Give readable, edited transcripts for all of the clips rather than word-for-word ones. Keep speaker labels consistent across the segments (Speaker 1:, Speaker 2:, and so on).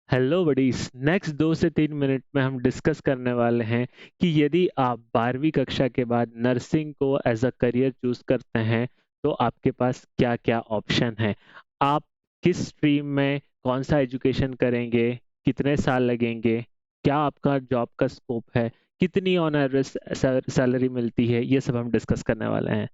Speaker 1: Hello buddies. Next 2 से 3 minute में हम डिस्कस करने वाले हैं कि यदि आप 12वीं कक्षा के बाद नर्सिंग को एज अ करियर चूज करते हैं तो आपके पास क्या क्या ऑप्शन है। आप किस स्ट्रीम में कौन सा एजुकेशन करेंगे, कितने साल लगेंगे, क्या आपका जॉब का स्कोप है, कितनी ऑन एवरेज सैलरी मिलती है, ये सब हम डिस्कस करने वाले हैं।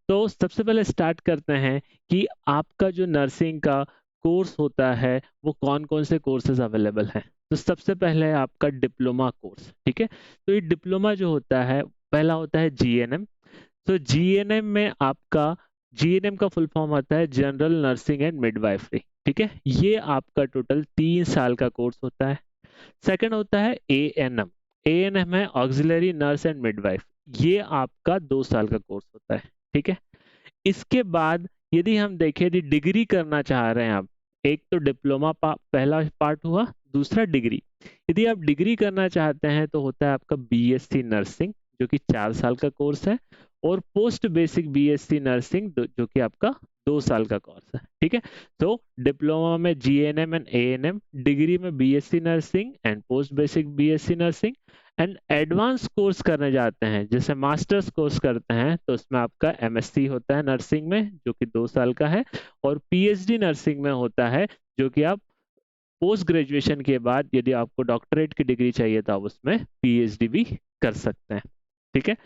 Speaker 1: तो सबसे पहले स्टार्ट करते हैं कि आपका जो नर्सिंग का कोर्स होता है वो कौन कौन से कोर्सेज अवेलेबल हैं। तो सबसे पहले है आपका डिप्लोमा कोर्स, ठीक है। तो ये डिप्लोमा जो होता है, पहला होता है जीएनएम। तो जीएनएम में आपका, जीएनएम का फुल फॉर्म होता है जनरल नर्सिंग एंड मिडवाइफरी, ठीक है। ये आपका टोटल 3 साल का कोर्स होता है। सेकंड होता है एएनएम। एएनएम है ऑक्सिलरी नर्स एंड मिडवाइफ। ये आपका 2 साल का कोर्स होता है, ठीक है। इसके बाद यदि हम देखें, यदि डिग्री करना चाह रहे हैं आप, एक तो डिप्लोमा पहला पार्ट हुआ, दूसरा डिग्री। यदि आप डिग्री करना चाहते हैं तो होता है आपका बीएससी नर्सिंग, जो कि 4 साल का कोर्स है, और पोस्ट बेसिक बीएससी नर्सिंग जो कि आपका 2 साल का कोर्स है, ठीक है। तो डिप्लोमा में जीएनएम एंड एएनएम, डिग्री में BSc nursing and post basic BSc nursing. And advance course करने जाते हैं, जैसे मास्टर्स कोर्स करते हैं, तो उसमें आपका एमएससी होता है नर्सिंग में, जो कि 2 साल का है। और पीएचडी नर्सिंग में होता है, जो कि आप पोस्ट ग्रेजुएशन के बाद यदि आपको डॉक्टरेट की डिग्री चाहिए तो आप उसमें पीएचडी भी कर सकते हैं, ठीक है।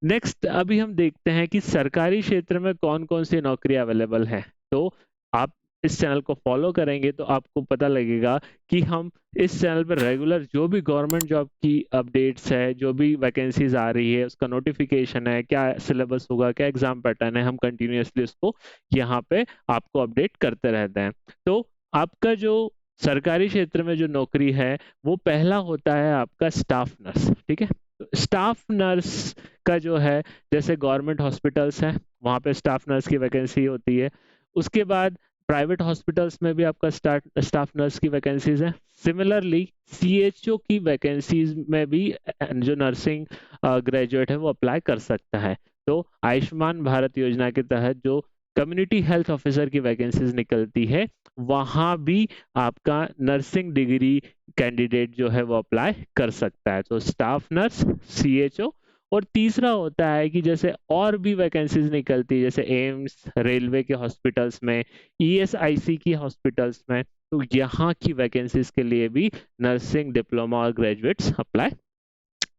Speaker 1: नेक्स्ट अभी हम देखते हैं कि सरकारी क्षेत्र में कौन कौन सी नौकरी अवेलेबल है। तो आप इस चैनल को फॉलो करेंगे तो आपको पता लगेगा कि हम इस चैनल पर रेगुलर जो भी गवर्नमेंट जॉब की अपडेट्स है, जो भी वैकेंसीज आ रही है, उसका नोटिफिकेशन है, क्या सिलेबस होगा, क्या एग्जाम पैटर्न है, हम कंटिन्यूअसली उसको यहाँ पे आपको अपडेट करते रहते हैं। तो आपका जो सरकारी क्षेत्र में जो नौकरी है वो पहला होता है आपका स्टाफ नर्स, ठीक है। स्टाफ नर्स का जो है, जैसे गवर्नमेंट हॉस्पिटल्स हैं वहाँ पे स्टाफ नर्स की वैकेंसी होती है। उसके बाद प्राइवेट हॉस्पिटल्स में भी आपका स्टाफ नर्स की वैकेंसीज है। सिमिलरली सीएचओ की वैकेंसीज में भी जो नर्सिंग ग्रेजुएट है वो अप्लाई कर सकता है। तो आयुष्मान भारत योजना के तहत जो कम्युनिटी हेल्थ ऑफिसर की वैकेंसीज निकलती है, वहाँ भी आपका नर्सिंग डिग्री कैंडिडेट जो है वो अप्लाई कर सकता है। तो स्टाफ नर्स, सीएचओ। और तीसरा होता है कि जैसे और भी वैकेंसीज निकलती है, जैसे एम्स, रेलवे के हॉस्पिटल्स में, ईएसआईसी की हॉस्पिटल्स में, तो यहाँ की वैकेंसीज के लिए भी नर्सिंग डिप्लोमा और ग्रेजुएट्स अप्लाई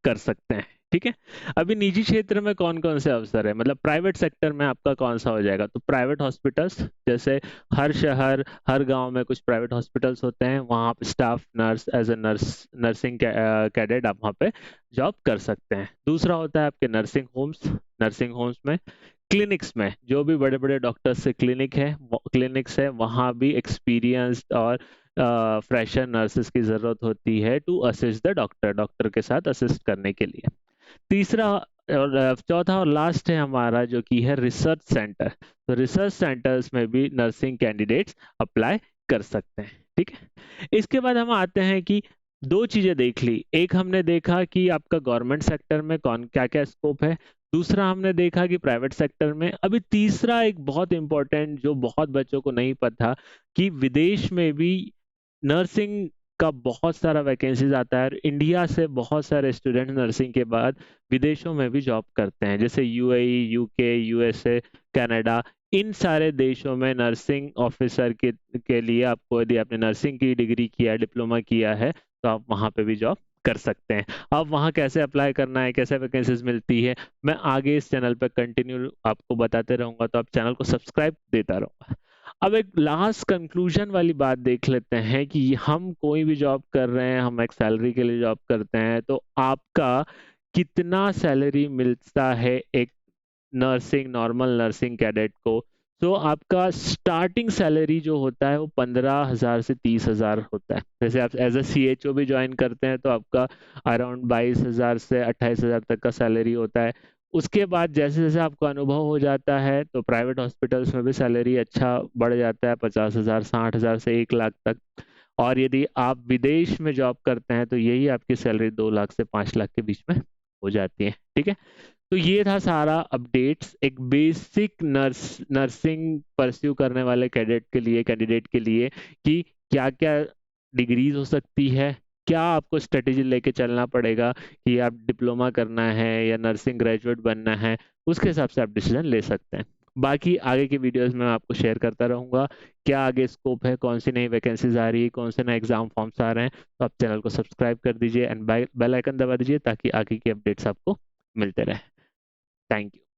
Speaker 1: कर सकते हैं, ठीक है। अभी निजी क्षेत्र में कौन कौन से अवसर है, मतलब प्राइवेट सेक्टर में आपका कौन सा हो जाएगा। तो प्राइवेट हॉस्पिटल्स, जैसे हर शहर हर गांव में कुछ प्राइवेट हॉस्पिटल्स होते हैं, वहाँ पे staff nurse as a nursing cadet आप वहाँ पे जॉब कर सकते हैं। दूसरा होता है आपके नर्सिंग होम्स। नर्सिंग होम्स में, क्लिनिक्स में, जो भी बड़े बड़े डॉक्टर्स से क्लिनिक्स है, वहाँ भी एक्सपीरियंस्ड और फ्रेशर नर्सेस की जरूरत होती है to assist the doctor, doctor के साथ असिस्ट करने के लिए। तीसरा और चौथा और लास्ट है हमारा, जो कि है रिसर्च सेंटर। तो रिसर्च सेंटर्स में भी नर्सिंग कैंडिडेट्स अप्लाई कर सकते हैं, ठीक है। इसके बाद हम आते हैं कि दो चीजें देख ली, एक हमने देखा कि आपका गवर्नमेंट सेक्टर में कौन क्या क्या स्कोप है, दूसरा हमने देखा कि प्राइवेट सेक्टर में। अभी तीसरा एक बहुत इंपॉर्टेंट जो बहुत बच्चों को नहीं पता, कि विदेश में भी नर्सिंग का बहुत सारा वैकेंसीज आता है, और इंडिया से बहुत सारे स्टूडेंट नर्सिंग के बाद विदेशों में भी जॉब करते हैं, जैसे यूएई, यूके, यूएसए, कनाडा। इन सारे देशों में नर्सिंग ऑफिसर के लिए आपको, यदि आपने नर्सिंग की डिग्री किया है, डिप्लोमा किया है, तो आप वहाँ पे भी जॉब कर सकते हैं। अब वहाँ कैसे अप्लाई करना है, कैसे वैकेंसीज मिलती है, मैं आगे इस चैनल पर कंटिन्यू आपको बताते रहूंगा, तो आप चैनल को सब्सक्राइब देता रहूंगा। अब एक लास्ट कंक्लूजन वाली बात देख लेते हैं कि हम कोई भी जॉब कर रहे हैं, हम एक सैलरी के लिए जॉब करते हैं, तो आपका कितना सैलरी मिलता है एक नॉर्मल नर्सिंग कैडेट को। तो आपका स्टार्टिंग सैलरी जो होता है वो 15,000 से 30,000 होता है। जैसे आप एज अ सीएचओ भी ज्वाइन करते हैं तो आपका अराउंड 22,000 से 28,000 तक का सैलरी होता है। उसके बाद जैसे जैसे आपको अनुभव हो जाता है तो प्राइवेट हॉस्पिटल्स में भी सैलरी अच्छा बढ़ जाता है, 50,000, 60,000 से 1 लाख तक। और यदि आप विदेश में जॉब करते हैं तो यही आपकी सैलरी 2 लाख से 5 लाख के बीच में हो जाती है, ठीक है। तो ये था सारा अपडेट्स एक बेसिक नर्सिंग परस्यू करने वाले कैडेट के लिए, कैंडिडेट के लिए, कि क्या क्या डिग्रीज हो सकती है, क्या आपको स्ट्रेटेजी लेके चलना पड़ेगा कि आप डिप्लोमा करना है या नर्सिंग ग्रेजुएट बनना है, उसके हिसाब से आप डिसीजन ले सकते हैं। बाकी आगे की वीडियोस में मैं आपको शेयर करता रहूंगा क्या आगे स्कोप है, कौन सी नई वैकेंसीज आ रही है, कौन से नए एग्जाम फॉर्म्स आ रहे हैं। तो आप चैनल को सब्सक्राइब कर दीजिए एंड बेल आइकन दबा दीजिए ताकि आगे की अपडेट्स आपको मिलते रहे। Thank you.